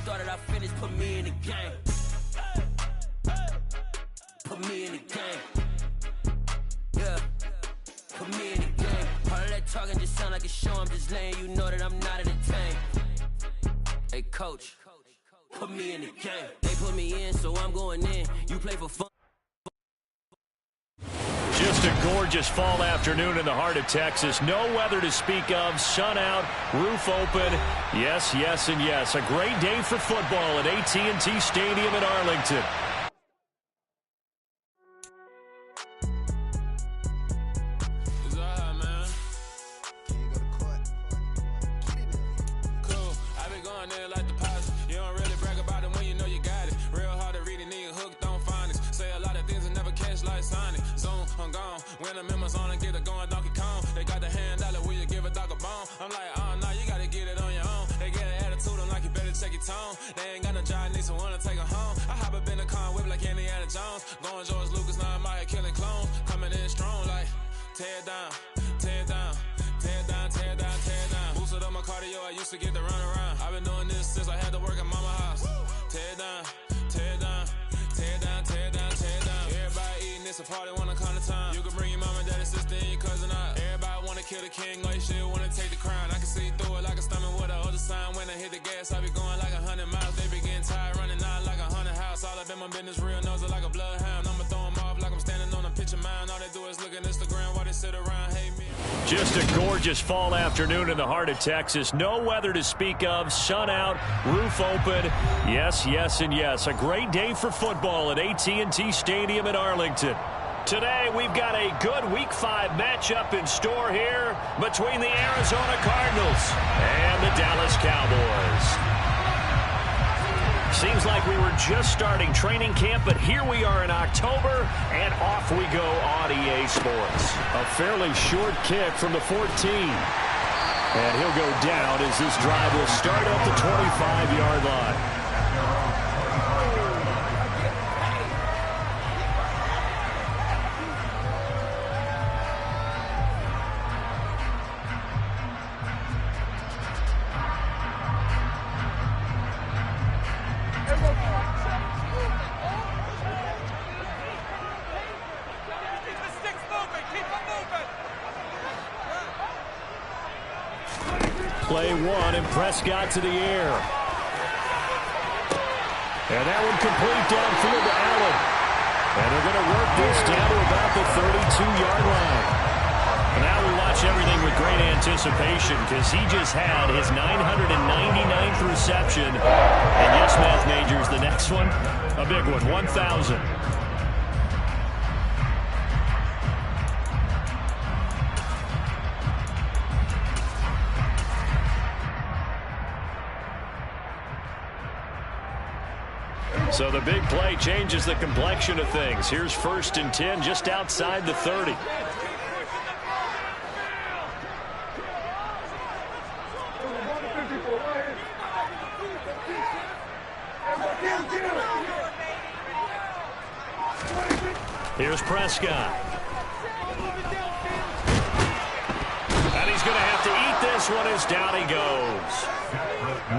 started, I finished, put me in the game. Put me in the game. Yeah. Put me in the game. All of that talking just sound like a show. I'm just letting you know that I'm not entertained. Hey, coach, put me in the game. They put me in, so I'm going in. You play for fun. Just a gorgeous fall afternoon in the heart of Texas. No weather to speak of. Sun out, roof open. Yes, yes, and yes. A great day for football at AT&T Stadium in Arlington. When the members on and get it going Donkey Kong, they got the hand dollar, will you give a dog a bone? I'm like, oh no, you gotta get it on your own. They get an attitude, I'm like, you better check your tone. They ain't got no job, need someone to take her home. I hop up in the car, whip like Indiana Jones. Going George Lucas, now I'm out here killing clones. Coming in strong like, tear down, tear down, tear down, tear down, tear down. Boosted up my cardio, I used to get to run around. I've been doing this since I had to work at mama house. Tear down, tear down, tear down, tear down, tear down. Everybody eating this, a party wanna come to time. You can bring your mama, daddy, sister, and your cousin out. Everybody wanna kill the king, like shit, wanna take the crown. I can see through it like a stomach with a other sign. When I hit the gas, I be going like 100 miles. They be getting tired, running out like 100 house. All up in my business, real nose like a bloodhound. I'ma throw them off like I'm standing on a picture mound. All they do is look at Instagram while they sit around, hate me. Just a gorgeous fall afternoon in the heart of Texas. No weather to speak of. Sun out, roof open. Yes, yes, and yes. A great day for football at AT&T Stadium in Arlington. Today, we've got a good Week 5 matchup in store here between the Arizona Cardinals and the Dallas Cowboys. Seems like we were just starting training camp, but here we are in October, and off we go on EA Sports. A fairly short kick from the 14. And he'll go down as this drive will start at the 25-yard line. Play one, and Prescott to the air. And that one complete downfield to Allen. And they're going to work this down to about the 32-yard line. And now we watch everything with great anticipation because he just had his 999th reception. And yes, math majors, the next one, a big one, 1,000. So the big play changes the complexion of things. Here's 1st and 10 just outside the 30. Here's Prescott. And he's going to have to eat this one as down he goes.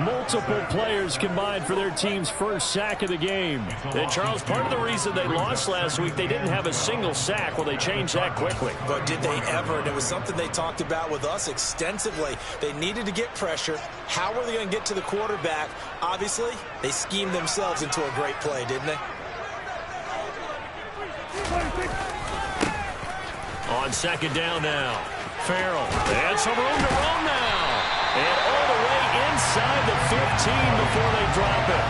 Multiple players combined for their team's first sack of the game. And Charles, part of the reason they lost last week, they didn't have a single sack. Well, they changed that quickly. But did they ever? And it was something they talked about with us extensively. They needed to get pressure. How were they going to get to the quarterback? Obviously, they schemed themselves into a great play, didn't they? On 2nd down now. Farrell. And some room to run now. And all the way inside the 15 before they drop it.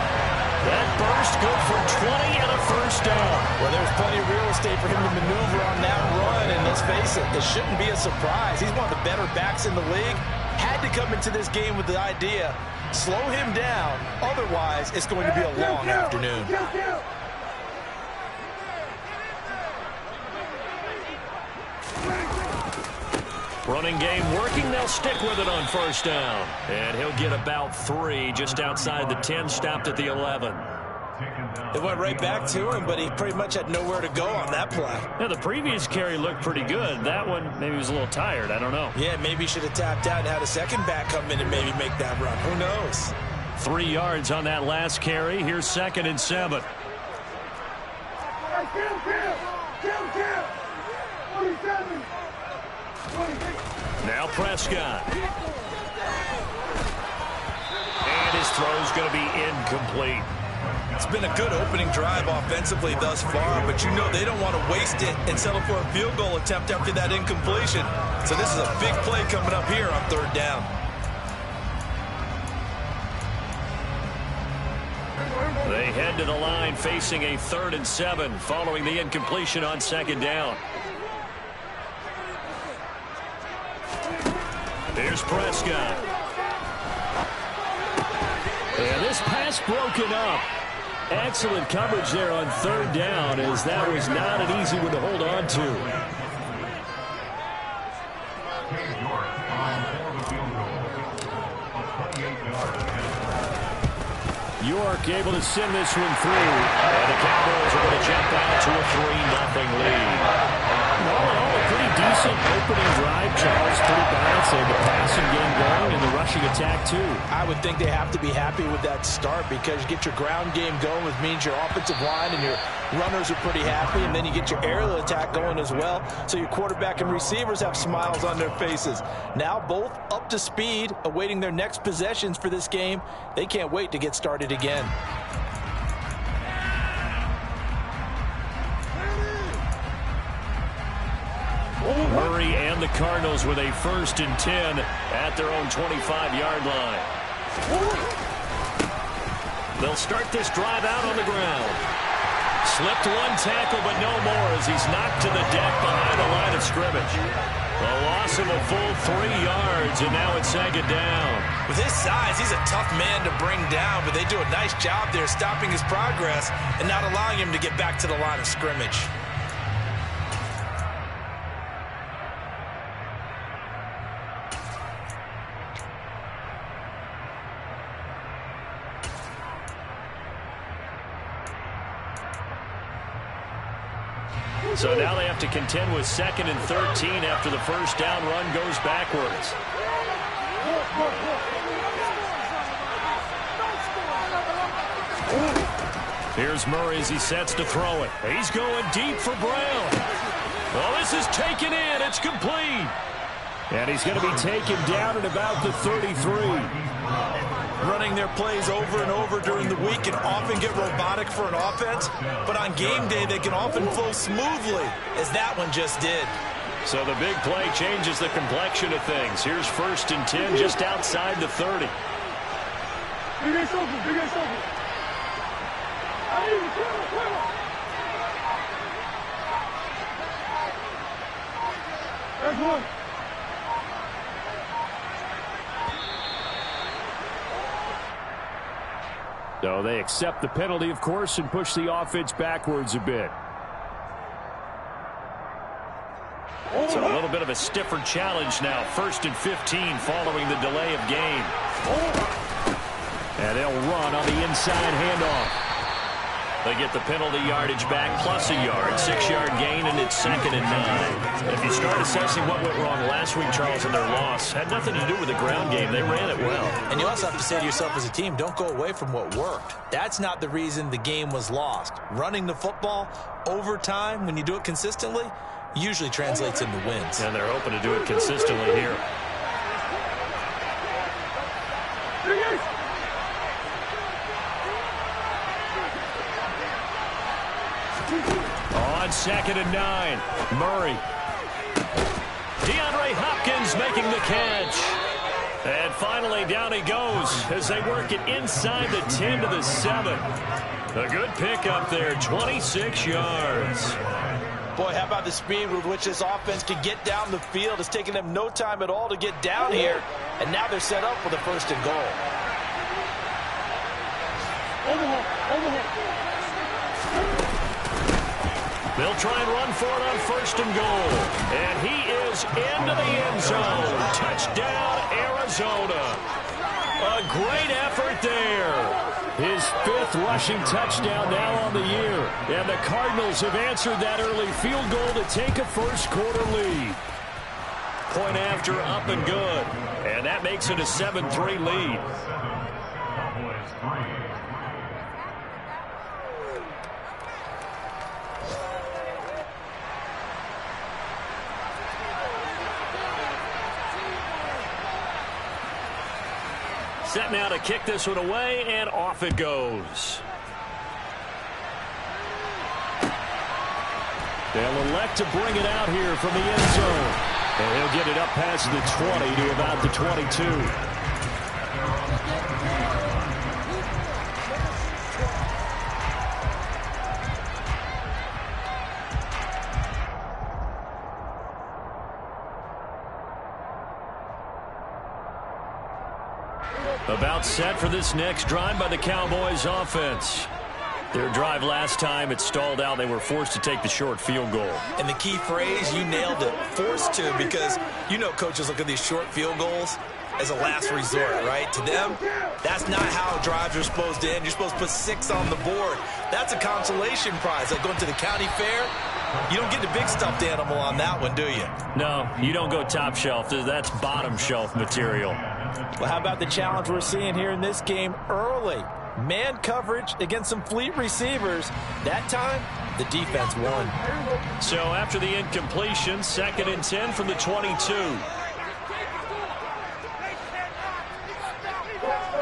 That burst good for 20 and a first down. Well, there's plenty of real estate for him to maneuver on that run. And let's face it, this shouldn't be a surprise. He's one of the better backs in the league. Had to come into this game with the idea, slow him down. Otherwise, it's going to be a long afternoon. Running game working. They'll stick with it on 1st down. And he'll get about 3 just outside the 10, stopped at the 11. It went right back to him, but he pretty much had nowhere to go on that play. Yeah, the previous carry looked pretty good. That one, maybe he was a little tired. I don't know. Yeah, maybe he should have tapped out and had a second back come in and maybe make that run. Who knows? 3 yards on that last carry. Here's 2nd and 7. Now Prescott. And his throw's going to be incomplete. It's been a good opening drive offensively thus far, but you know they don't want to waste it and settle for a field goal attempt after that incompletion. So this is a big play coming up here on 3rd down. They head to the line facing a 3rd and 7 following the incompletion on 2nd down. Here's Prescott. And this pass broken up. Excellent coverage there on 3rd down, as that was not an easy one to hold on to. York able to send this one through. And the Cowboys are going to jump out to a 3-0 lead. All in all, a pretty decent opening drive, Charles. Pretty balanced. They had the passing game going and the rushing attack, too. I would think they have to be happy with that start because you get your ground game going, which means your offensive line and your runners are pretty happy, and then you get your aerial attack going as well. So your quarterback and receivers have smiles on their faces. Now both up to speed, awaiting their next possessions for this game. They can't wait to get started again. Murray and the Cardinals with a 1st and 10 at their own 25-yard line. They'll start this drive out on the ground. Slipped one tackle, but no more as he's knocked to the deck behind the line of scrimmage. A loss of a full 3 yards, and now it's 2nd down. With his size, he's a tough man to bring down, but they do a nice job there stopping his progress and not allowing him to get back to the line of scrimmage. So now they have to contend with 2nd and 13 after the 1st down run goes backwards. Here's Murray as he sets to throw it. He's going deep for Brown. Well, this is taken in. It's complete. And he's going to be taken down at about the 33. Running their plays over and over during the week can often get robotic for an offense, but on game day they can often flow smoothly, as that one just did. So the big play changes the complexion of things. Here's 1st and 10 just outside the 30. So they accept the penalty, of course, and push the offense backwards a bit. So a little bit of a stiffer challenge now. 1st and 15 following the delay of game. And they'll run on the inside handoff. They get the penalty yardage back plus a yard. 6-yard gain, and it's 2nd and 9. If you start assessing what went wrong last week, Charles, in their loss, had nothing to do with the ground game. They ran it well. And you also have to say to yourself as a team, don't go away from what worked. That's not the reason the game was lost. Running the football over time, when you do it consistently, usually translates into wins. And they're hoping to do it consistently here. On 2nd and 9, Murray. DeAndre Hopkins making the catch. And finally down he goes as they work it inside the 10 to the 7. A good pickup there, 26 yards. Boy, how about the speed with which this offense can get down the field? It's taken them no time at all to get down here, and now they're set up for the 1st and goal. They'll try and run for it on 1st and goal. And he is into the end zone. Touchdown, Arizona. A great effort there. His 5th rushing touchdown now on the year. And the Cardinals have answered that early field goal to take a 1st quarter lead. Point after, up and good. And that makes it a 7-3 lead. Set now to kick this one away, and off it goes. They'll elect to bring it out here from the end zone. And he'll get it up past the 20 to about the 22. About set for this next drive by the Cowboys offense. Their drive last time, it stalled out. They were forced to take the short field goal. And the key phrase, you nailed it, forced to, because you know coaches look at these short field goals as a last resort, right? To them, that's not how drives are supposed to end. You're supposed to put 6 on the board. That's a consolation prize. Like going to the county fair, you don't get the big stuffed animal on that one, do you? No, you don't go top shelf. That's bottom shelf material. Well, how about the challenge we're seeing here in this game early? Man coverage against some fleet receivers. That time, the defense won. So after the incompletion, 2nd and 10 from the 22.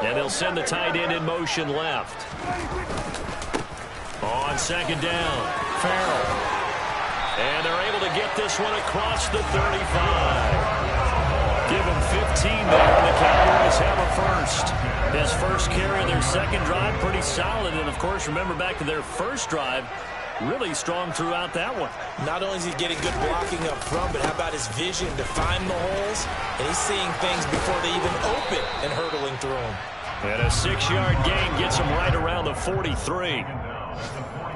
And they'll send the tight end in motion left. On 2nd down, Farrell. And they're able to get this one across the 35. Give him 15 there, and the Cowboys have a first. His first carry of their second drive, pretty solid. And, of course, remember back to their first drive, really strong throughout that one. Not only is he getting good blocking up front, but how about his vision to find the holes? And he's seeing things before they even open and hurdling through them. And a 6-yard gain gets him right around the 43.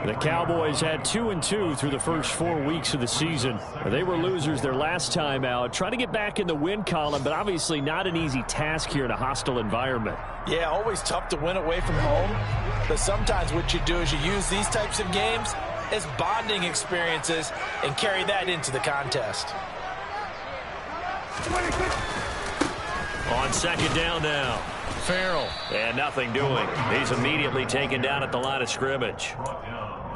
The Cowboys had 2-2 through the first 4 weeks of the season. They were losers their last time out. Trying to get back in the win column, but obviously not an easy task here in a hostile environment. Yeah, always tough to win away from home. But sometimes what you do is you use these types of games as bonding experiences and carry that into the contest. On 2nd down now, Farrell. And nothing doing. He's immediately taken down at the line of scrimmage.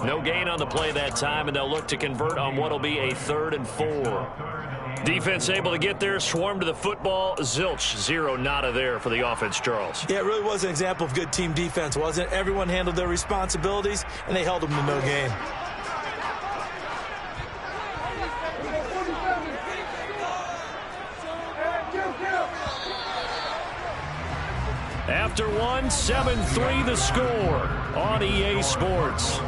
No gain on the play that time, and they'll look to convert on what will be a 3rd and 4. Defense able to get there, swarm to the football. Zilch, 0 nada there for the offense, Charles. Yeah, it really was an example of good team defense, wasn't it? Everyone handled their responsibilities, and they held them to no gain. After one, 7-3 the score on EA Sports.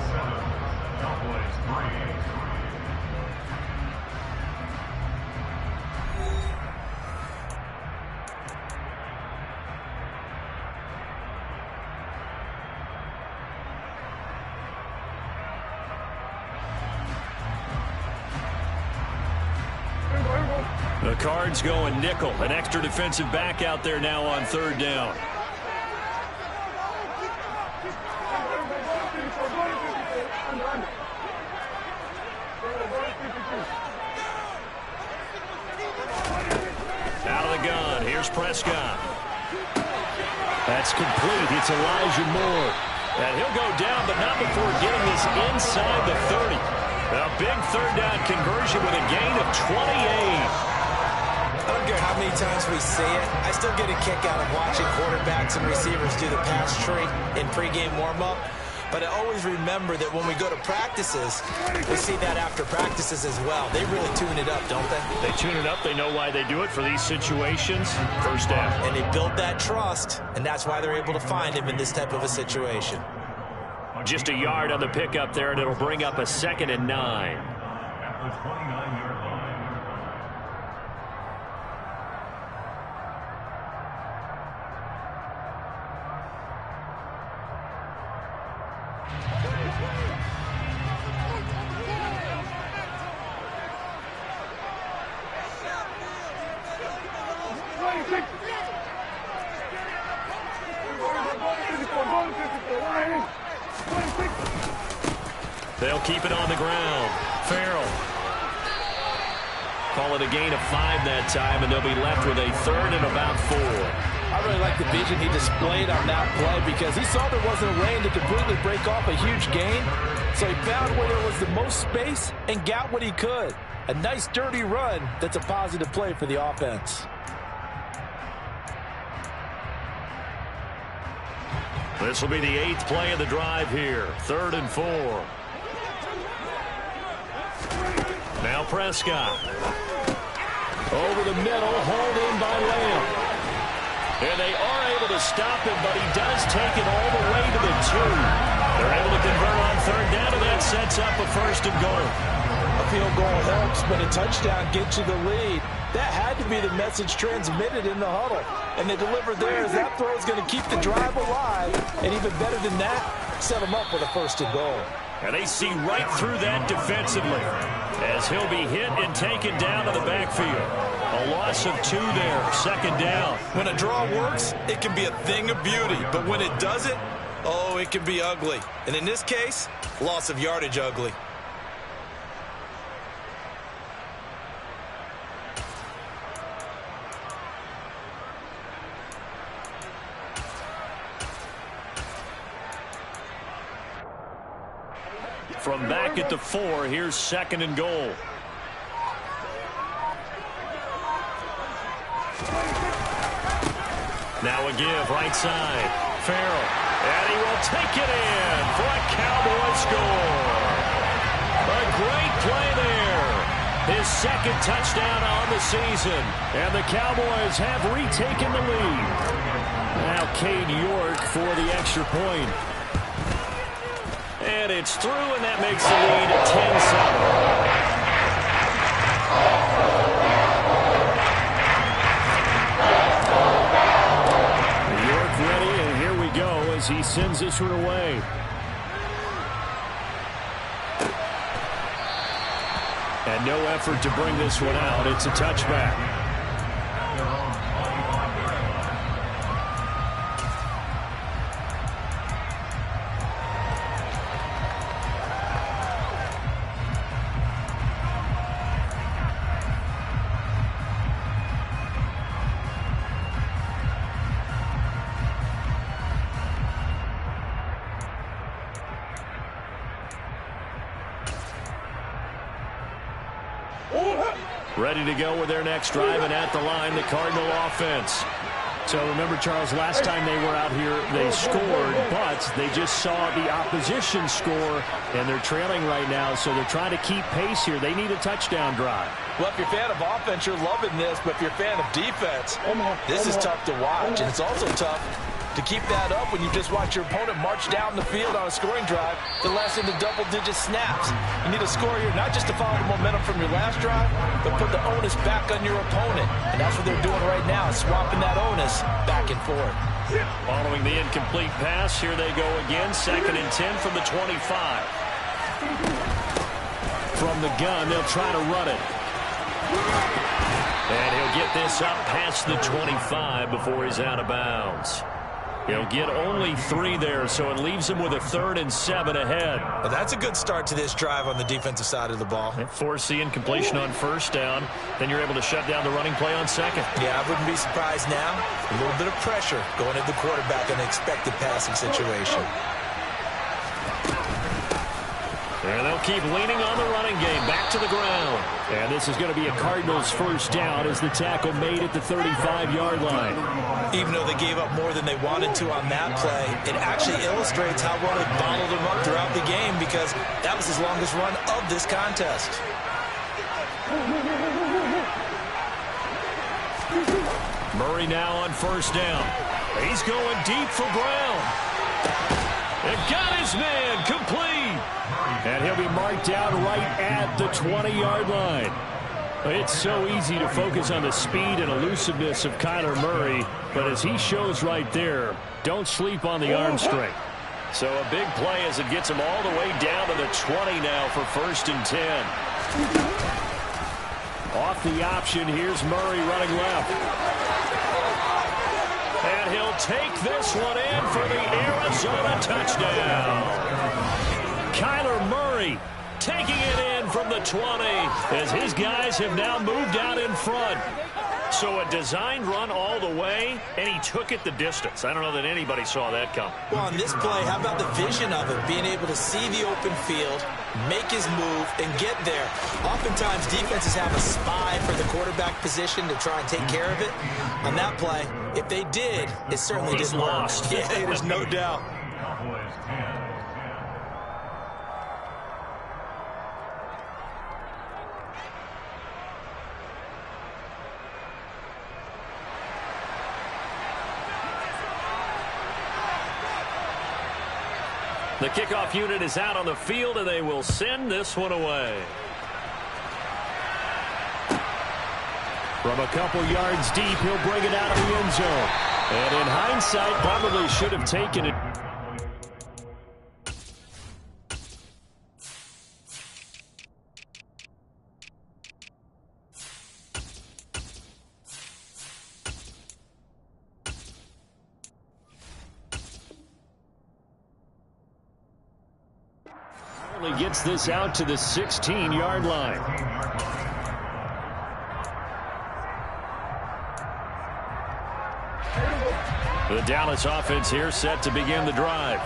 The Cards going nickel. An extra defensive back out there now on 3rd down. Out of the gun. Here's Prescott. That's complete. It's Elijah Moore. And he'll go down, but not before getting this inside the 30. A big 3rd down conversion with a gain of 28. I don't care how many times we see it. I still get a kick out of watching quarterbacks and receivers do the pass tree in pregame warm-up. But I always remember that when we go to practices, we see that after practices as well. They really tune it up, don't they? They tune it up. They know why they do it for these situations. 1st down. And they build that trust, and that's why they're able to find him in this type of a situation. Just a yard on the pickup there, and it'll bring up a 2nd and 9. They'll keep it on the ground. Farrell. Call it a gain of 5 that time, and they'll be left with a 3rd and about 4. I really like the vision he displayed on that play because he saw there wasn't a lane to completely break off a huge gain. So he found where there was the most space and got what he could. A nice dirty run that's a positive play for the offense. This will be the 8th play of the drive here. 3rd and 4. Now Prescott. Over the middle, hauled in by Lamb. And they are able to stop him, but he does take it all the way to the 2. They're able to convert on 3rd down, and that sets up a 1st and goal. A field goal helps, but a touchdown gets you the lead. That had to be the message transmitted in the huddle. And they delivered there as that throw is going to keep the drive alive. And even better than that, set them up with a 1st and goal. And they see right through that defensively as he'll be hit and taken down to the backfield. A loss of 2 there, 2nd down. When a draw works, it can be a thing of beauty. But when it doesn't, oh, it can be ugly. And in this case, loss of yardage ugly. From back at the 4, here's 2nd and goal. Now a give, right side. Farrell, and he will take it in for a Cowboy score. A great play there. His 2nd touchdown on the season. And the Cowboys have retaken the lead. Now Cade York for the extra point. And it's through, and that makes the lead 10-7. York ready, and here we go as he sends this one away. And no effort to bring this one out. It's a touchback. Ready to go with their next drive, and at the line, the Cardinal offense. So remember, Charles, last time they were out here, they scored, but they just saw the opposition score, and they're trailing right now, so they're trying to keep pace here. They need a touchdown drive. Well, if you're a fan of offense, you're loving this, but if you're a fan of defense, this is tough to watch, and it's also tough to keep that up when you just watch your opponent march down the field on a scoring drive that lasts into double-digit snaps. You need a score here, not just to follow the momentum from your last drive, but put the onus back on your opponent. And that's what they're doing right now, swapping that onus back and forth. Following the incomplete pass, here they go again, 2nd and 10 from the 25. From the gun, they'll try to run it. And he'll get this up past the 25 before he's out of bounds. He'll get only 3 there, so it leaves him with a 3rd and 7 ahead. Well, that's a good start to this drive on the defensive side of the ball. Force the incompletion on 1st down. Then you're able to shut down the running play on 2nd. Yeah, I wouldn't be surprised now. A little bit of pressure going at the quarterback in an expected passing situation. And they'll keep leaning on the running game. Back to the ground. And this is going to be a Cardinals 1st down as the tackle made at the 35-yard line. Even though they gave up more than they wanted to on that play, it actually illustrates how well they bottled them up throughout the game because that was his longest run of this contest. Murray now on 1st down. He's going deep for Brown. And got his man complete. And he'll be marked down right at the 20-yard line. It's so easy to focus on the speed and elusiveness of Kyler Murray, but as he shows right there, don't sleep on the arm strength. So a big play as it gets him all the way down to the 20 now for 1st and 10. Off the option, here's Murray running left. And he'll take this one in for the Arizona touchdown. Kyler Murray taking it in from the 20 as his guys have now moved out in front. So a designed run all the way, and he took it the distance. I don't know that anybody saw that come. Well, on this play, how about the vision of it? Being able to see the open field, make his move, and get there. Oftentimes, defenses have a spy for the quarterback position to try and take care of it. On that play, if they did, it certainly didn't work. Lost. Yeah, there's no doubt. The kickoff unit is out on the field, and they will send this one away. From a couple yards deep, he'll bring it out of the end zone. And in hindsight, probably should have taken it. Gets this out to the 16-yard line. The Dallas offense here set to begin the drive.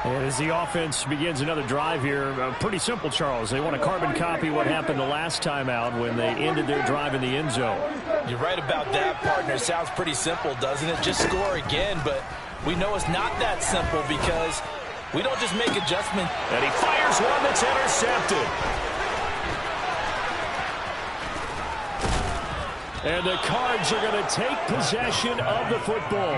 And as the offense begins another drive here, pretty simple, Charles. They want to carbon copy what happened the last time out when they ended their drive in the end zone. You're right about that, partner. It sounds pretty simple, doesn't it? Just score again, but we know it's not that simple because we don't just make adjustments. And he fires one that's intercepted. And the Cards are going to take possession of the football.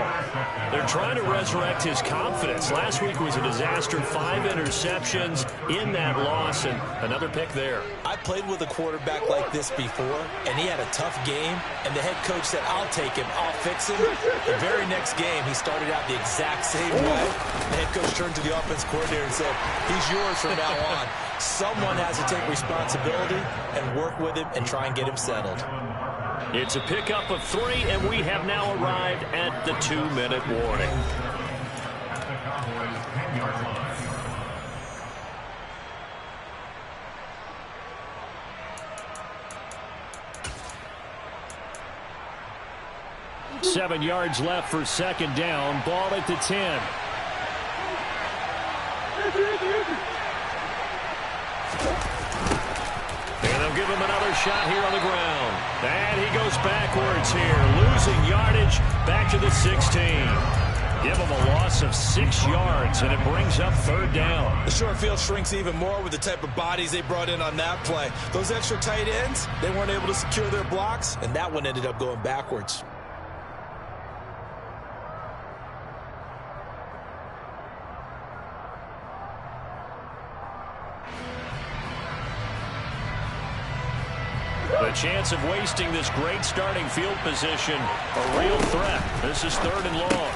They're trying to resurrect his confidence. Last week was a disaster. 5 interceptions in that loss, and another pick there. I played with a quarterback like this before, and he had a tough game, and the head coach said, I'll take him, I'll fix him. The very next game, he started out the exact same way. The head coach turned to the offense coordinator and said, he's yours from now on. Someone has to take responsibility and work with him and try and get him settled. It's a pickup of 3, and we have now arrived at the 2-minute warning. Seven yards left for second down. Ball at the 10. And they'll give him another shot here on the ground. And he goes backwards here, losing yardage back to the 16. Give him a loss of 6 yards, and it brings up third down. The short field shrinks even more with the type of bodies they brought in on that play. Those extra tight ends, they weren't able to secure their blocks, and that one ended up going backwards. The chance of wasting this great starting field position, a real threat. This is 3rd and long.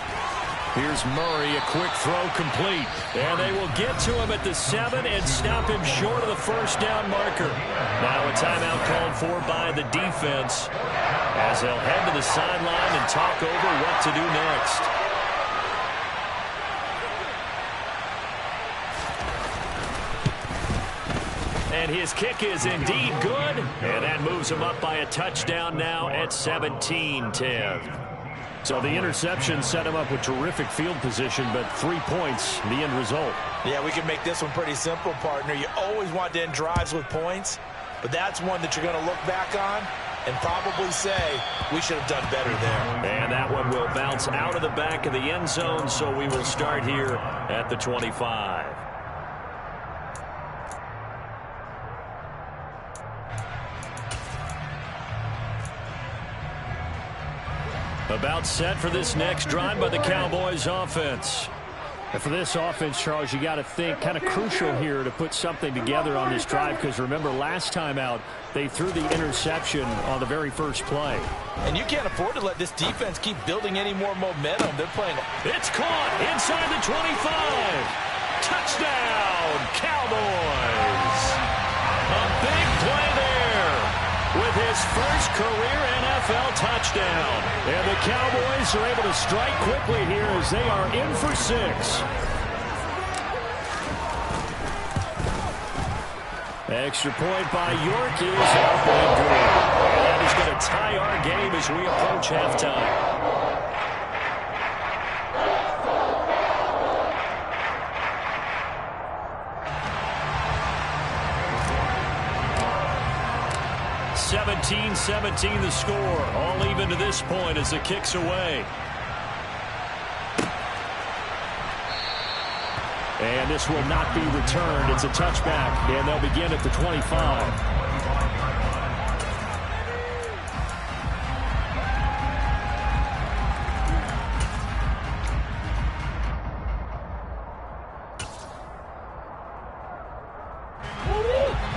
Here's Murray, a quick throw complete. And they will get to him at the 7 and stop him short of the first down marker. Now a timeout called for by the defense as they'll head to the sideline and talk over what to do next. And his kick is indeed good. And that moves him up by a touchdown now at 17-10. So the interception set him up with terrific field position, but 3 points, the end result. Yeah, we can make this one pretty simple, partner. You always want to end drives with points, but that's one that you're going to look back on and probably say, we should have done better there. And that one will bounce out of the back of the end zone, so we will start here at the 25. About set for this next drive by the Cowboys offense. And for this offense, Charles, you got to think kind of crucial here to put something together on this drive, because remember last time out they threw the interception on the very first play. And you can't afford to let this defense keep building any more momentum. They're playing. It's caught inside the 25. Touchdown, Cowboys. A big play there with his first career NFL touchdown. And the Cowboys are able to strike quickly here as they are in for 6. Extra point by York is up and good. And that is going to tie our game as we approach halftime. (17-17) the score. All even to this point as the kick's away. And this will not be returned. It's a touchback, and they'll begin at the 25.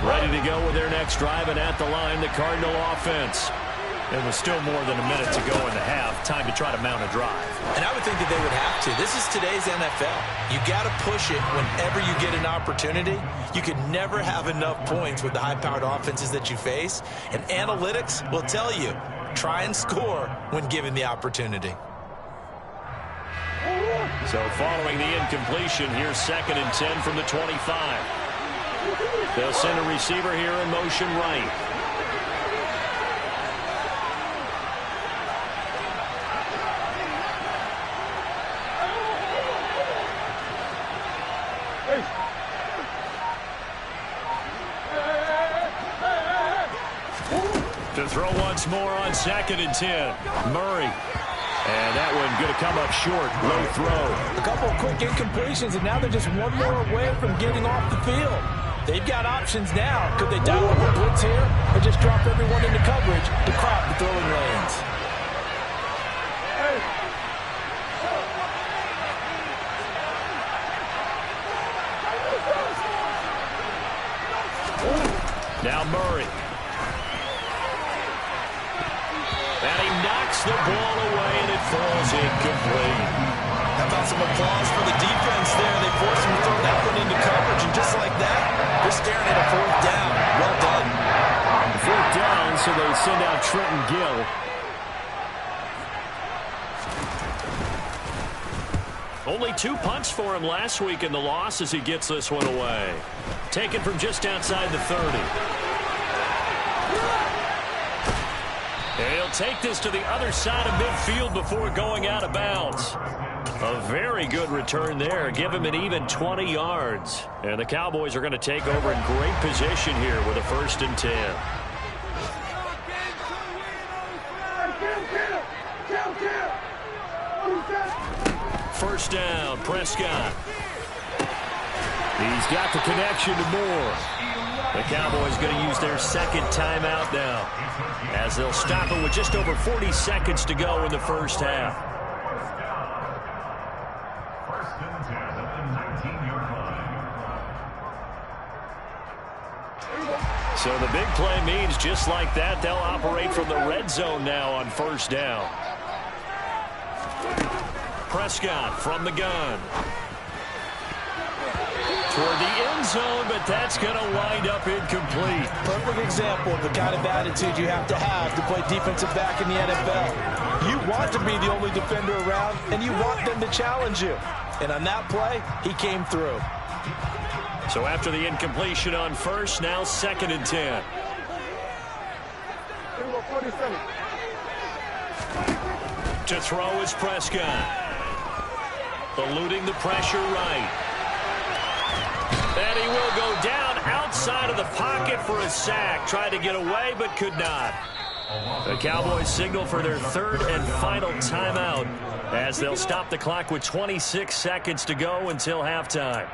Ready to go with their next drive, and at the line, the Cardinal offense. And with still more than a minute to go in the half, time to try to mount a drive. And I would think that they would have to. This is today's NFL. You got to push it whenever you get an opportunity. You can never have enough points with the high-powered offenses that you face. And analytics will tell you, try and score when given the opportunity. So following the incompletion, here's 2nd and 10 from the 25. They'll send a receiver here in motion right. To throw once more on 2nd and 10. Murray. And that one going to come up short. Low throw. A couple of quick incompletions, and now they're just one more away from getting off the field. They've got options now. Could they dial up a blitz here or just drop everyone into coverage to crowd the throwing lanes? Now Murray. And he knocks the ball away, and it falls incomplete. How about some applause for the defense there? They forced him to throw that one into coverage, and just like that, they're staring at a 4th down. Well done. 4th down, so they send out Trenton Gill. Only 2 punts for him last week in the loss as he gets this one away. Taken from just outside the 30. And he'll take this to the other side of midfield before going out of bounds. A very good return there. Give him an even 20 yards. And the Cowboys are going to take over in great position here with a 1st and 10. First down, Prescott. He's got the connection to Moore. The Cowboys going to use their 2nd timeout now, as they'll stop it with just over 40 seconds to go in the first half. So the big play means just like that, they'll operate from the red zone now on 1st down. Prescott from the gun. Toward the end zone, but that's going to wind up incomplete. Perfect example of the kind of attitude you have to play defensive back in the NFL. You want to be the only defender around, and you want them to challenge you. And on that play, he came through. So after the incompletion on 1st, now 2nd and 10. To throw is Prescott. Eluding the pressure right. And he will go down outside of the pocket for a sack. Tried to get away, but could not. The Cowboys signal for their 3rd and final timeout as they'll stop the clock with 26 seconds to go until halftime.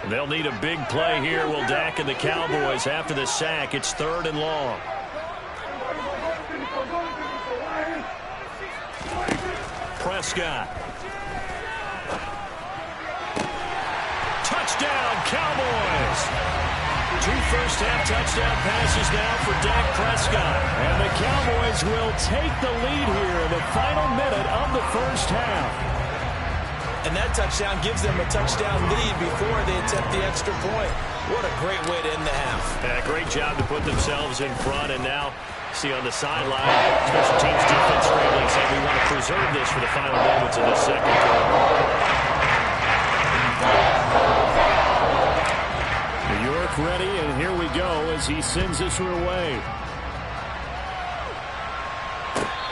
They'll need a big play here. Will Dak and the Cowboys after the sack. It's 3rd and long. Prescott. Touchdown, Cowboys. 2 first-half touchdown passes now for Dak Prescott. And the Cowboys will take the lead here in the final minute of the first half. And that touchdown gives them a touchdown lead before they attempt the extra point. What a great way to end the half. Yeah, great job to put themselves in front. And now, see on the sideline, special teams defense scrambling, saying we want to preserve this for the final moments of the second quarter. New York ready, and here we go as he sends this one away.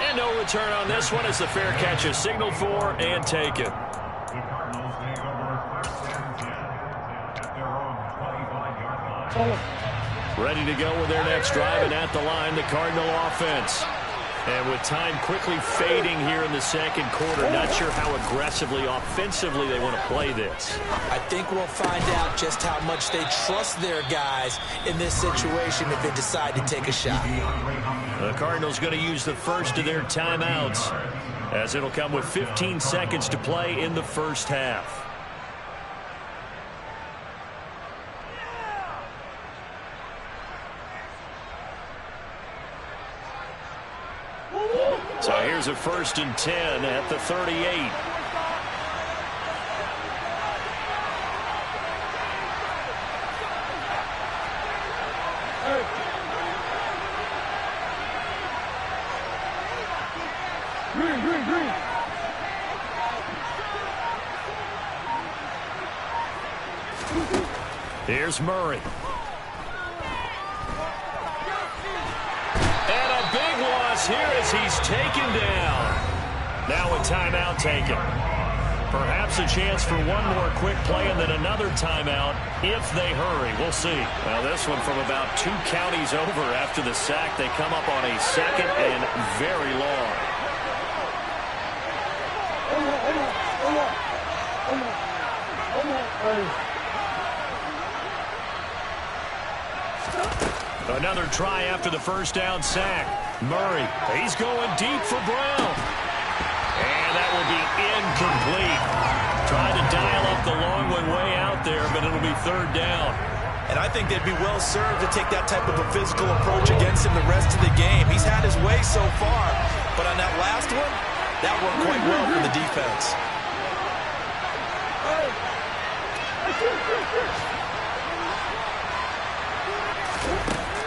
And no return on this one as the fair catch is signaled for and taken. Ready to go with their next drive, and at the line, the Cardinal offense. And with time quickly fading here in the second quarter, not sure how aggressively, offensively they want to play this. I think we'll find out just how much they trust their guys in this situation if they decide to take a shot. The Cardinals going to use the first of their timeouts, as it'll come with 15 seconds to play in the first half. So here's a 1st and 10 at the 38. Green. Here's Murray. Here as he's taken down. Now a timeout taken. Perhaps a chance for one more quick play and then another timeout if they hurry. We'll see. Now this one from about 2 counties over after the sack. They come up on a 2nd and very long. Another try after the first down sack. Murray, he's going deep for Brown. And that will be incomplete. Tried to dial up the long one way out there, but it'll be 3rd down. And I think they'd be well served to take that type of a physical approach against him the rest of the game. He's had his way so far, but on that last one, that worked quite well for the defense.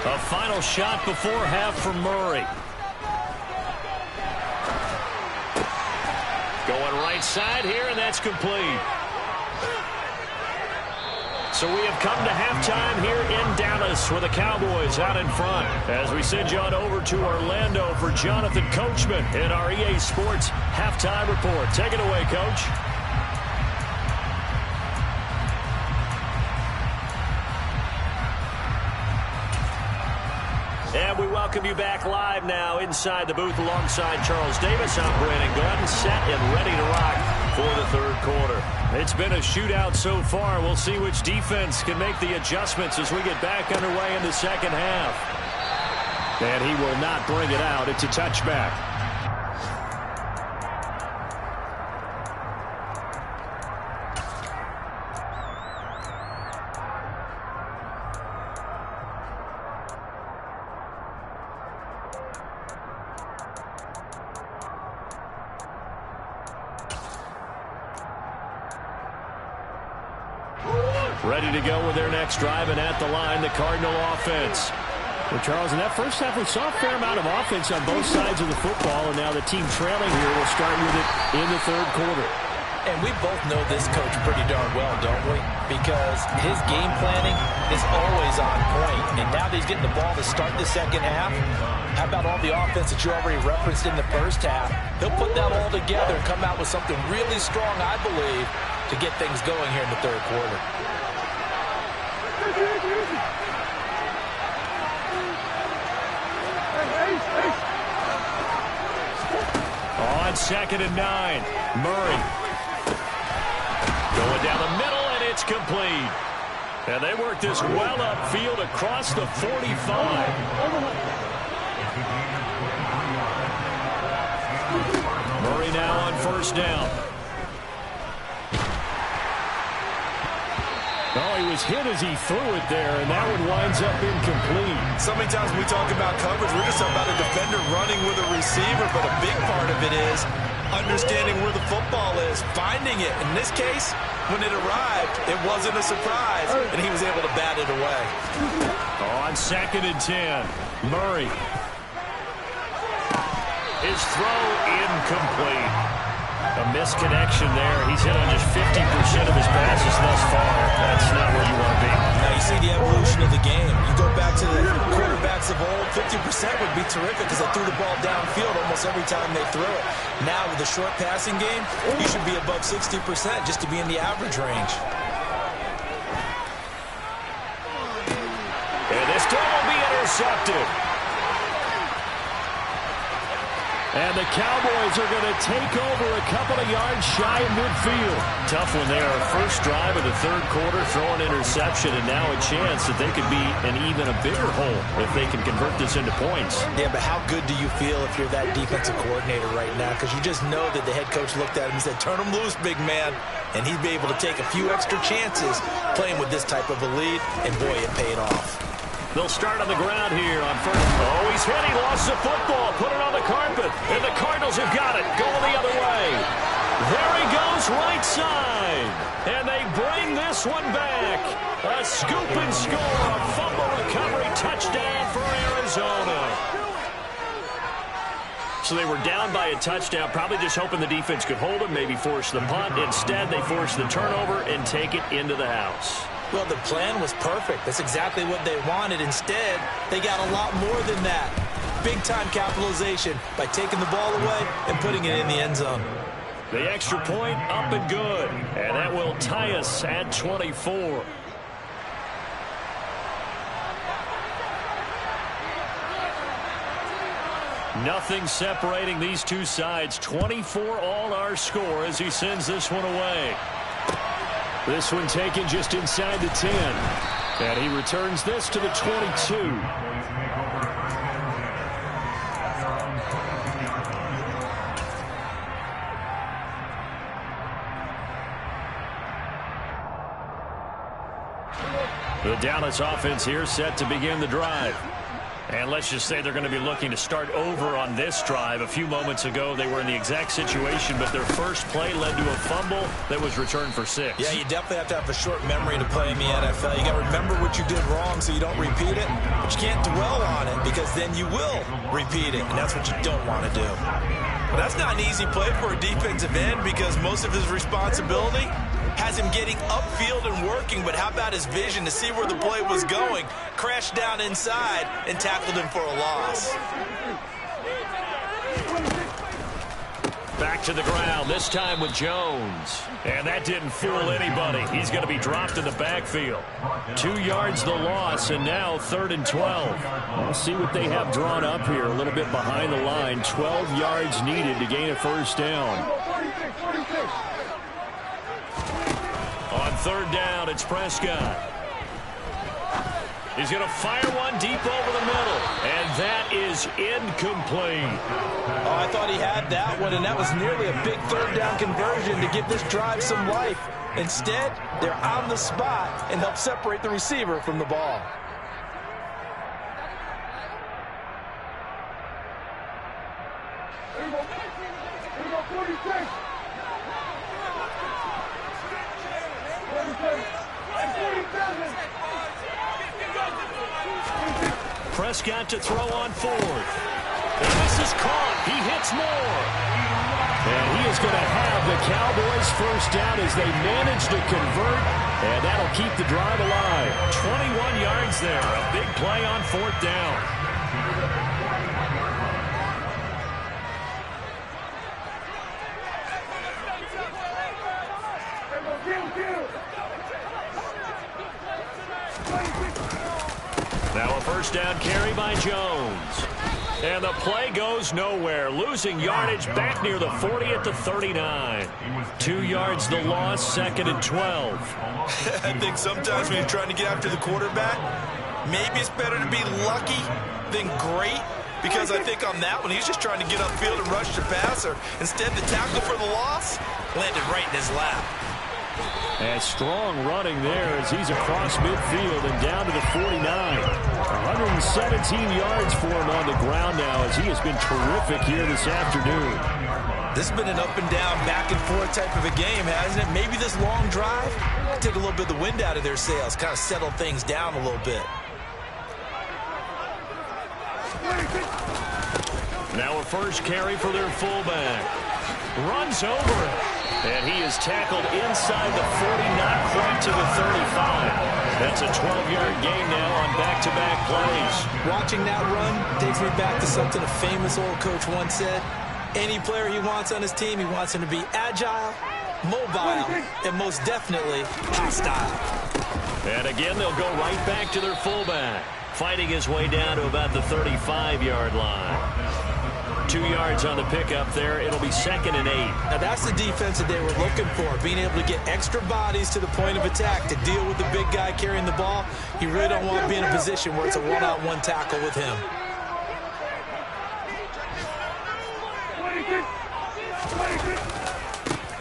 A final shot before half from Murray. Going right side here, and that's complete. So we have come to halftime here in Dallas with the Cowboys out in front. As we send you on over to Orlando for Jonathan Coachman in our EA Sports Halftime Report. Take it away, Coach. And we welcome you back live now inside the booth alongside Charles Davis. I'm Brandon Gunn, set and ready to rock for the 3rd quarter. It's been a shootout so far. We'll see which defense can make the adjustments as we get back underway in the second half. And he will not bring it out. It's a touchback. Ready to go with their next drive, and at the line, the Cardinal offense. Well, Charles, in that first half, we saw a fair amount of offense on both sides of the football, and now the team trailing here will start with it in the 3rd quarter. And we both know this coach pretty darn well, don't we? Because his game planning is always on point. And now that he's getting the ball to start the second half, how about all the offense that you already referenced in the first half? He'll put that all together and come out with something really strong, I believe, to get things going here in the 3rd quarter. On 2nd and 9, Murray. Going down the middle, and it's complete. And they work this well upfield across the 45. Murray now on 1st down. Oh, he was hit as he threw it there, and that one winds up incomplete. So many times when we talk about coverage, we're just talking about a defender running with a receiver, but a big part of it is understanding where the football is, finding it. In this case, when it arrived, it wasn't a surprise, and he was able to bat it away. On 2nd and 10, Murray. His throw incomplete. A misconnection there. He's hit on just 50% of his passes thus far. That's not where you want to be. Now you see the evolution of the game. You go back to the quarterbacks of old, 50% would be terrific because they threw the ball downfield almost every time they threw it. Now with the short passing game, you should be above 60% just to be in the average range. And this throw will be intercepted. And the Cowboys are going to take over a couple of yards shy of midfield. Tough one there. First drive of the third quarter, throw an interception, and now a chance that they could be in even a bigger hole if they can convert this into points. Yeah, but how good do you feel if you're that defensive coordinator right now? Because you just know that the head coach looked at him and said, turn him loose, big man. And he'd be able to take a few extra chances playing with this type of a lead, and boy, it paid off. They'll start on the ground here on first. Oh, he's hit. He lost the football. Put it on the carpet. And the Cardinals have got it. Going the other way. There he goes, right side. And they bring this one back. A scoop and score. A fumble recovery touchdown for Arizona. So they were down by a touchdown, probably just hoping the defense could hold them, maybe force the punt. Instead, they force the turnover and take it into the house. Well, the plan was perfect. That's exactly what they wanted. Instead, they got a lot more than that. Big-time capitalization by taking the ball away and putting it in the end zone. The extra point up and good. And that will tie us at 24. Nothing separating these two sides. 24 all our score as he sends this one away. This one taken just inside the 10. And he returns this to the 22. The Dallas offense here set to begin the drive. And let's just say they're going to be looking to start over on this drive. A few moments ago, they were in the exact situation, but their first play led to a fumble that was returned for 6. Yeah, you definitely have to have a short memory to play in the NFL. You got to remember what you did wrong so you don't repeat it, but you can't dwell on it because then you will repeat it, and that's what you don't want to do. But that's not an easy play for a defensive end because most of his responsibility has him getting upfield and working, but how about his vision to see where the play was going, crashed down inside, and tackled him for a loss. Back to the ground, this time with Jones. And that didn't fool anybody. He's going to be dropped in the backfield. 2 yards the loss, and now 3rd and 12. We'll see what they have drawn up here, a little bit behind the line. 12 yards needed to gain a first down. On 3rd down, it's Prescott. He's going to fire one deep over the middle, and that is incomplete. Oh, I thought he had that one, and that was nearly a big 3rd down conversion to give this drive some life. Instead, they're on the spot and help separate the receiver from the ball. Prescott to throw on 4th. And this is caught. He hits more. And he is going to have the Cowboys first down as they manage to convert. And that'll keep the drive alive. 21 yards there. A big play on 4th down. Now a first down carry by Jones. And the play goes nowhere. Losing yardage back near the 40 at the 39. 2 yards the loss, 2nd and 12. I think sometimes when you're trying to get after the quarterback, maybe it's better to be lucky than great. Because I think on that one, he's just trying to get upfield and rush the passer. Instead, the tackle for the loss landed right in his lap. And strong running there as he's across midfield and down to the 49. 117 yards for him on the ground now as he has been terrific here this afternoon. This has been an up and down, back and forth type of a game, hasn't it? Maybe this long drive could take a little bit of the wind out of their sails, kind of settle things down a little bit. Now a first carry for their fullback. Runs over it. And he is tackled inside the 40, not quite to the 35. That's a 12-yard gain now on back-to-back plays. Watching that run takes me back to something a famous old coach once said. Any player he wants on his team, he wants him to be agile, mobile, and most definitely hostile. And again, they'll go right back to their fullback, fighting his way down to about the 35-yard line. 2 yards on the pickup there. It'll be 2nd and 8. Now that's the defense that they were looking for, being able to get extra bodies to the point of attack to deal with the big guy carrying the ball. You really don't want to be in a position where it's a one-on-one tackle with him.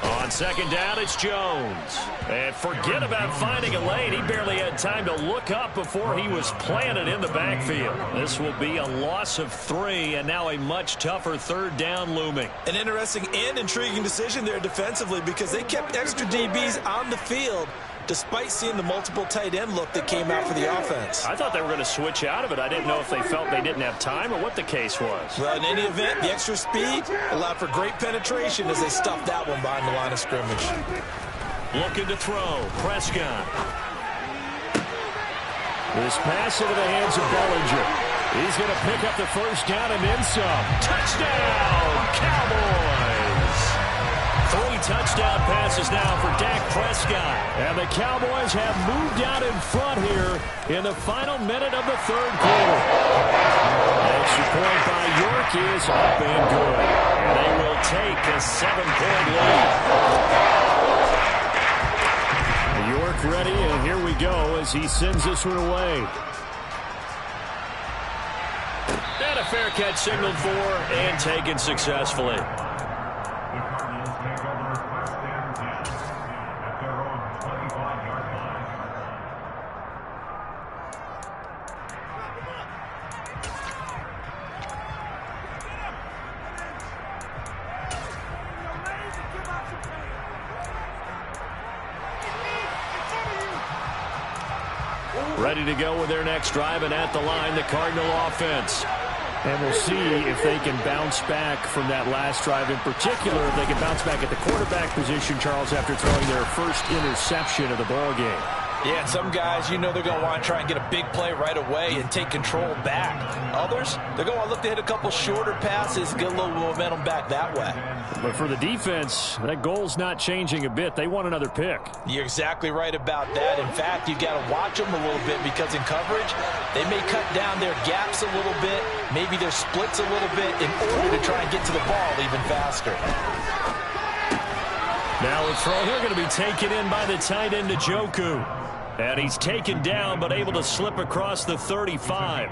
On 2nd down, it's Jones. And forget about finding a lane. He barely had time to look up before he was planted in the backfield. This will be a loss of 3, and now a much tougher 3rd down looming. An interesting and intriguing decision there defensively because they kept extra DBs on the field despite seeing the multiple tight end look that came out for the offense. I thought they were going to switch out of it. I didn't know if they felt they didn't have time or what the case was. Well, in any event, the extra speed allowed for great penetration as they stuffed that one behind the line of scrimmage. Looking to throw. Prescott. This pass into the hands of Bellinger. He's going to pick up the first down and then some. Touchdown, Cowboys! 3 touchdown passes now for Dak Prescott. And the Cowboys have moved out in front here in the final minute of the 3rd quarter. Extra point by York is up and good. And they will take a 7-point lead. York ready, and here we go as he sends this one away. And a fair catch signaled for and taken successfully. Ready to go with their next drive, and at the line, the Cardinal offense. And we'll see if they can bounce back from that last drive. In particular, if they can bounce back at the quarterback position, Charles, after throwing their first interception of the ballgame. Yeah, and some guys, you know they're going to want to try and get a big play right away and take control back. Others, they're going to want to look to hit a couple shorter passes, get a little momentum back that way. But for the defense, that goal's not changing a bit. They want another pick. You're exactly right about that. In fact, you've got to watch them a little bit because in coverage, they may cut down their gaps a little bit, maybe their splits a little bit in order to try and get to the ball even faster. Now a throw here going to be taken in by the tight end Njoku. And he's taken down but able to slip across the 35.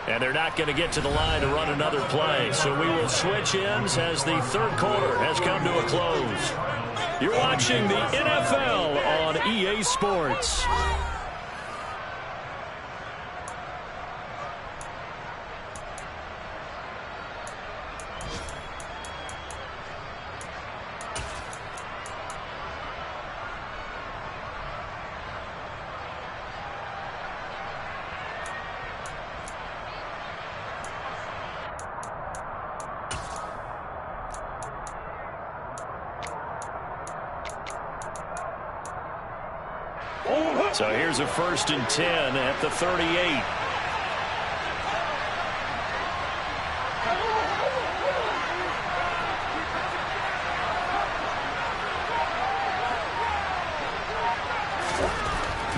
And they're not going to get to the line to run another play. So we will switch ends as the 3rd quarter has come to a close. You're watching the NFL on EA Sports. So here's a 1st and 10 at the 38.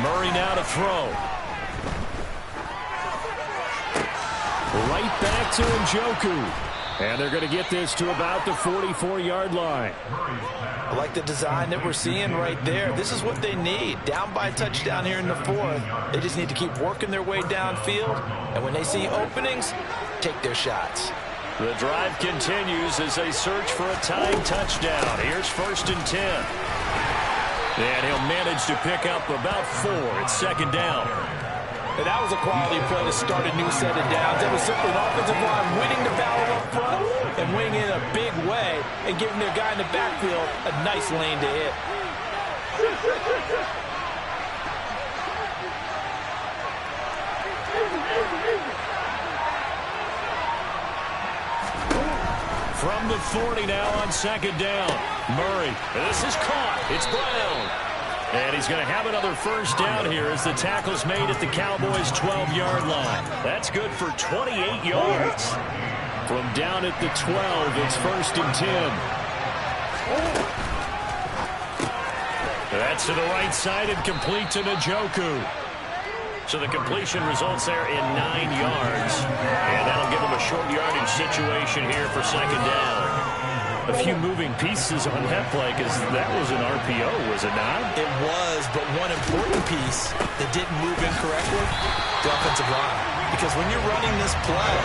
Murray now to throw. Right back to Njoku. And they're going to get this to about the 44-yard line. I like the design that we're seeing right there. This is what they need. Down by a touchdown here in the 4th. They just need to keep working their way downfield. And when they see openings, take their shots. The drive continues as they search for a tying touchdown. Here's 1st and 10. And he'll manage to pick up about 4. It's 2nd down. And that was a quality play to start a new set of downs. It was simply an offensive line winning the battle up front and winning in a big way and giving their guy in the backfield a nice lane to hit. From the 40 now on 2nd down. Murray. This is caught. It's Brown. And he's going to have another 1st down here as the tackle's made at the Cowboys' 12-yard line. That's good for 28 yards. From down at the 12, it's 1st and 10. That's to the right side and complete to Njoku. So the completion results there in 9 yards. And that'll give him a short yardage situation here for 2nd down. A few moving pieces on that play because that was an RPO, was it not? It was, but one important piece that didn't move incorrectly, the offensive line. Because when you're running this play,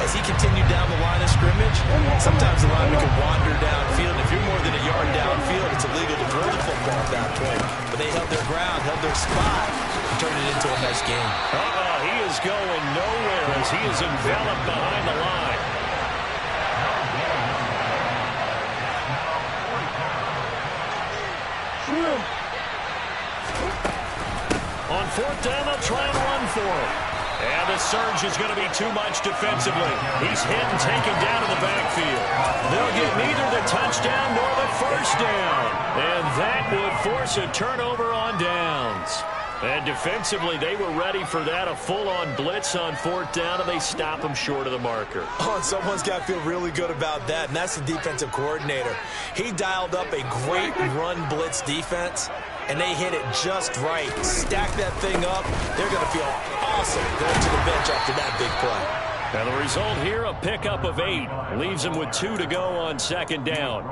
as he continued down the line of scrimmage, sometimes the lineman can wander downfield. If you're more than a yard downfield, it's illegal to throw the football at that point. But they held their ground, held their spot, and turned it into a nice game. He is going nowhere as he is enveloped behind the line. On 4th down, they'll try and run for it. And the surge is going to be too much defensively. He's hit and taken down to the backfield. They'll get neither the touchdown nor the 1st down. And that would force a turnover on downs. And defensively, they were ready for that, a full-on blitz on 4th down, and they stop him short of the marker. Oh, and someone's got to feel really good about that, and that's the defensive coordinator. He dialed up a great run blitz defense, and they hit it just right. Stack that thing up. They're going to feel awesome going to the bench after that big play. And the result here, a pickup of 8. Leaves them with 2 to go on 2nd down.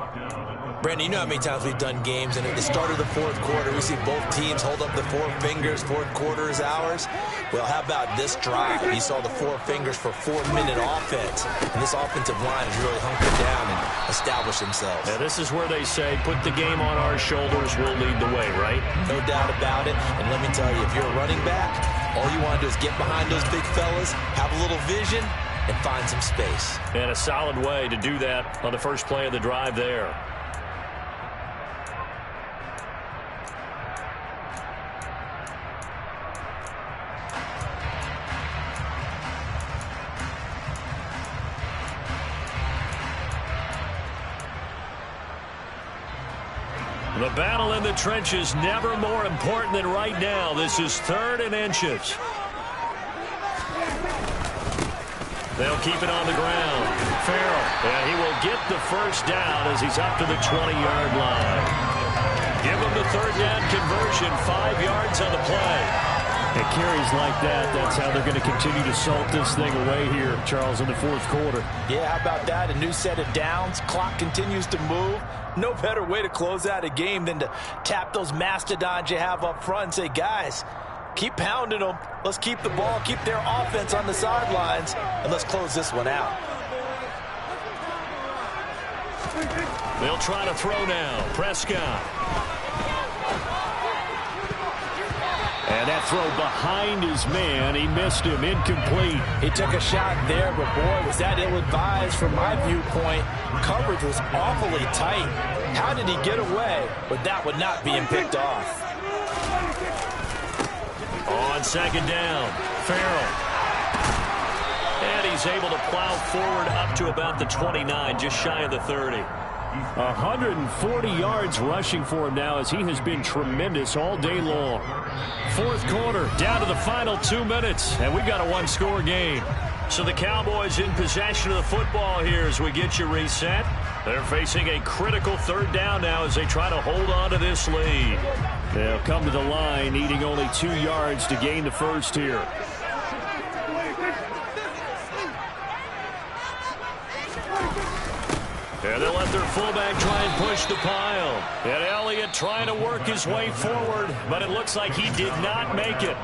Brandon, you know how many times we've done games, and at the start of the 4th quarter, we see both teams hold up the 4 fingers, 4th quarter is ours. Well, how about this drive? You saw the 4 fingers for 4-minute offense, and this offensive line has really hunkered down and established themselves. Now, this is where they say, put the game on our shoulders, we'll lead the way, right? No doubt about it, and let me tell you, if you're a running back, all you want to do is get behind those big fellas, have a little vision, and find some space. And a solid way to do that on the first play of the drive there. The battle in the trenches never more important than right now. This is 3rd and inches. They'll keep it on the ground. Farrell, and he will get the 1st down as he's up to the 20-yard line. Give him the 3rd down conversion, 5 yards on the play. And carries like that, that's how they're going to continue to salt this thing away here, Charles, in the 4th quarter. Yeah, how about that? A new set of downs. Clock continues to move. No better way to close out a game than to tap those mastodons you have up front and say, guys, keep pounding them. Let's keep the ball, keep their offense on the sidelines, and let's close this one out. They'll try to throw now. Prescott. And that throw behind his man. He missed him. Incomplete. He took a shot there, but boy, was that ill-advised from my viewpoint. Coverage was awfully tight. How did he get away with that one not being picked off? On 2nd down, Farrell. And he's able to plow forward up to about the 29, just shy of the 30. 140 yards rushing for him now as he has been tremendous all day long. 4th quarter, down to the final 2 minutes, and we've got a 1-score game. So the Cowboys in possession of the football here as we get you reset. They're facing a critical 3rd down now as they try to hold on to this lead. They'll come to the line, needing only 2 yards to gain the 1st here. And they'll let their fullback try and push the pile. And Elliott trying to work his way forward, but it looks like he did not make it.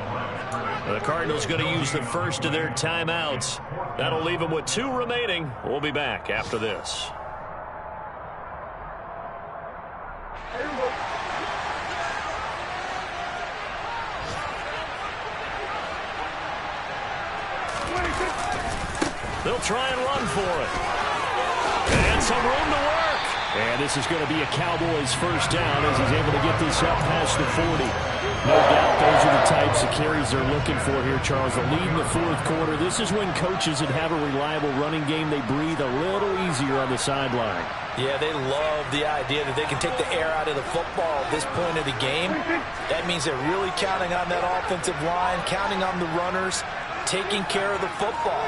The Cardinals going to use the first of their timeouts. That'll leave them with 2 remaining. We'll be back after this. They'll try and run for it. And some room to work. And this is going to be a Cowboys first down as he's able to get this up past the 40. No doubt those are the types of carries they're looking for here, Charles. The lead in the fourth quarter. This is when coaches that have a reliable running game, they breathe a little easier on the sideline. Yeah, they love the idea that they can take the air out of the football at this point of the game. That means they're really counting on that offensive line, counting on the runners, taking care of the football.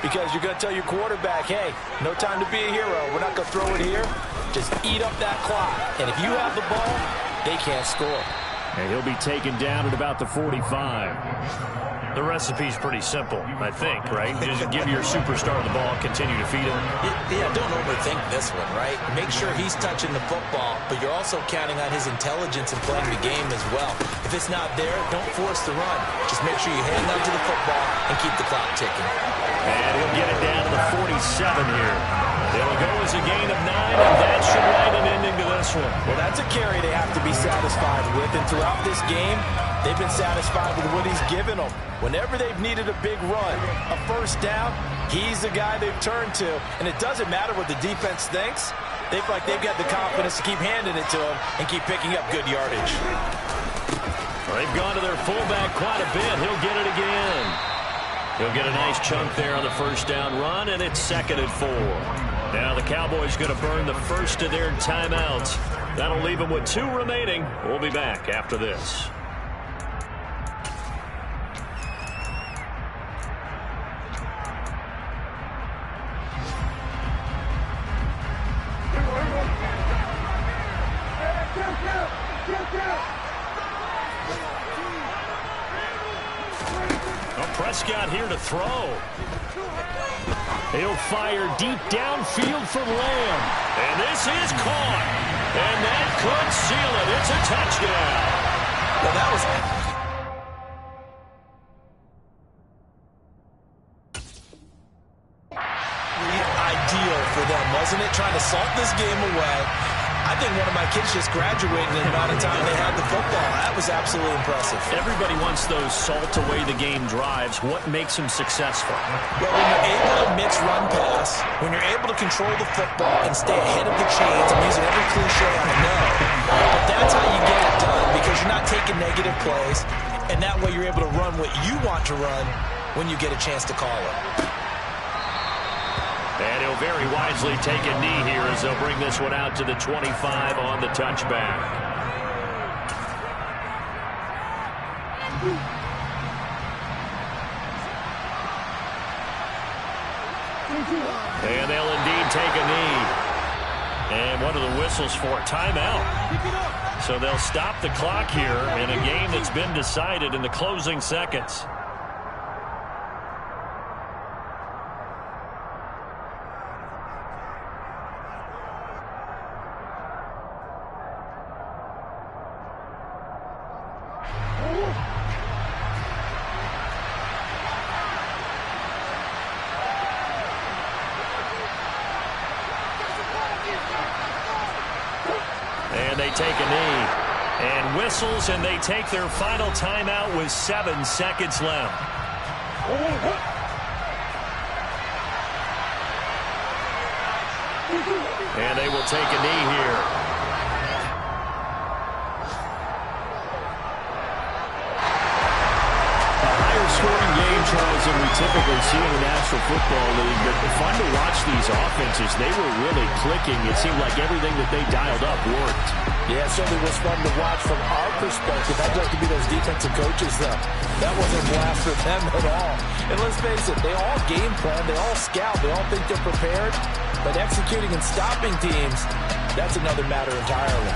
Because you're going to tell your quarterback, hey, no time to be a hero. We're not going to throw it here. Just eat up that clock. And if you have the ball, they can't score. And he'll be taken down at about the 45. The recipe's pretty simple, I think, right? Just give your superstar the ball, continue to feed him. Yeah, don't overthink this one, right? Make sure he's touching the football, but you're also counting on his intelligence in playing the game as well. If it's not there, don't force the run. Just make sure you hang on to the football and keep the clock ticking. And he'll get it down to the 47 here. It'll go as a gain of 9, and that should write an ending to this one. Well, that's a carry they have to be satisfied with, and throughout this game, they've been satisfied with what he's given them. Whenever they've needed a big run, a first down, he's the guy they've turned to. And it doesn't matter what the defense thinks. They feel like they've got the confidence to keep handing it to him and keep picking up good yardage. They've gone to their fullback quite a bit. He'll get it again. He'll get a nice chunk there on the first down run, and it's 2nd and 4. Now the Cowboys going to burn the first of their timeouts. That'll leave them with 2 remaining. We'll be back after this. Prescott here to throw. He'll fire deep downfield from Lamb. And this is caught. And that could seal it. It's a touchdown. Well, that was ideal for them, wasn't it? Trying to salt this game away. I think one of my kids just graduated in the amount of time they had the football. That was absolutely impressive. Everybody wants those salt-away-the-game drives. What makes them successful? Well, when you're able to mix run-pass, when you're able to control the football and stay ahead of the chains, I'm using every cliche I know, but that's how you get it done because you're not taking negative plays, and that way you're able to run what you want to run when you get a chance to call it. And he'll very wisely take a knee here as they'll bring this one out to the 25 on the touchback. And they'll indeed take a knee. And what are the whistles for? Timeout. So they'll stop the clock here in a game that's been decided in the closing seconds. And they take a knee. And whistles, and they take their final timeout with 7 seconds left. And they will take a knee here. Scoring game, Charles, than we typically see in the National Football League, but fun to watch these offenses. They were really clicking. It seemed like everything that they dialed up worked. Yeah, it certainly was fun to watch from our perspective. That does to be those defensive coaches, though. That wasn't a blast for them at all. And let's face it, they all game plan, they all scout, they all think they're prepared, but executing and stopping teams, that's another matter entirely.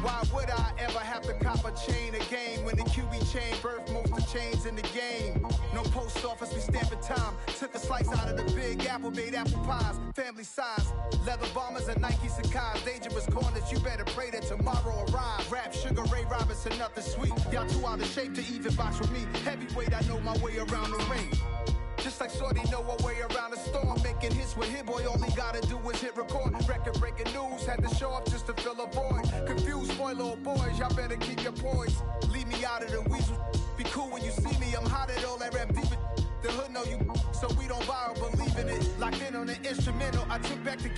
Why would I ever have to cop a chain a game when the QB chain birth most of the chains in the game? No post office, we stamping time. Took a slice out of the big apple, made apple pies. Family size, leather bombers and Nike Sakai's. Dangerous corners, you better pray that tomorrow arrives. Rap, Sugar Ray Robinson, nothing sweet. Y'all too out of shape to even box with me. Heavyweight, I know my way around the ring. Just like Shorty know her way around the storm. Making hits with Hit Boy, all he gotta do is hit record. Record-breaking news, had to show up just to fill a void. Confused, spoiled little boys, y'all better keep your poise. Leave me out of the weasel. Be cool when you see me, I'm hot at all that rap deep. The hood know you, so we don't borrow, believe in it. Locked in on the instrumental, I took back the